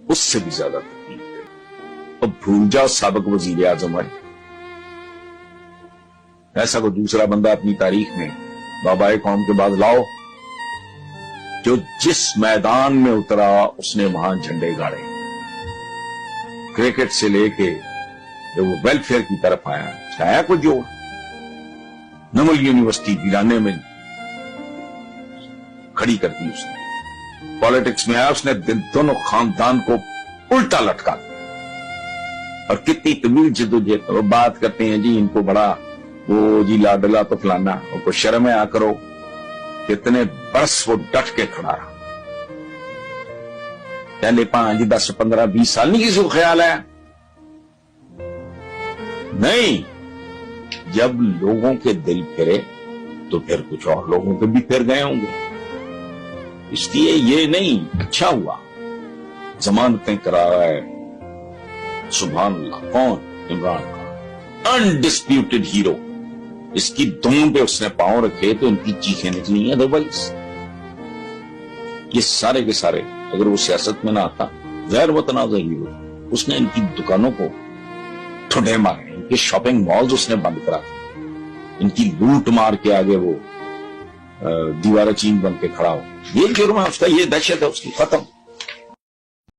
اس سے بھی زیادہ تکلیف ہے. اب بھول جاؤ سابق وزیر اعظم ہے، ایسا کوئی دوسرا بندہ اپنی تاریخ میں بابا قوم کے بعد لاؤ جو جس میدان میں اترا اس نے وہاں جھنڈے گاڑے. کرکٹ سے لے کے جو وہ ویلفیئر کی طرف آیا کوئی جو نمل یونیورسٹی ویرانے میں کھڑی کر دی. اس نے پالیٹکس میں آیا، اس نے دونوں خاندان کو الٹا لٹکا دیا. اور کتنی طویل جدوجہد. وہ بات کرتے ہیں جی ان کو بڑا وہ جی لاڈلا تو فلانا، ان کو شرم آ کرو. کتنے برس وہ ڈٹ کے کھڑا رہا. پہلے 5 10 15 20 سال نہیں کسی کو خیال آیا. نہیں، جب لوگوں کے دل پھرے تو پھر کچھ اور لوگوں کے بھی پھر گئے ہوں گے. اس لیے یہ نہیں اچھا ہوا ضمانتیں کرا رہا ہے. سبحان اللہ. کون؟ عمران خان، انڈسپیوٹڈ ہیرو. اس کی دم پہ اس نے پاؤں رکھے تو ان کی چیخیں نکلی. ادروائز یہ سارے کے سارے اگر وہ سیاست میں نہ آتا غیر متنازع ہیرو. اس نے ان کی دکانوں کو ٹھڈے مارے، ان کے شاپنگ مالز اس نے بند کرا، ان کی لوٹ مار کے آگے وہ دیوارہ چین بن کے کھڑا ہو. یہ جرم ہے اس کا، یہ دہشت ہے اس کی. ختم.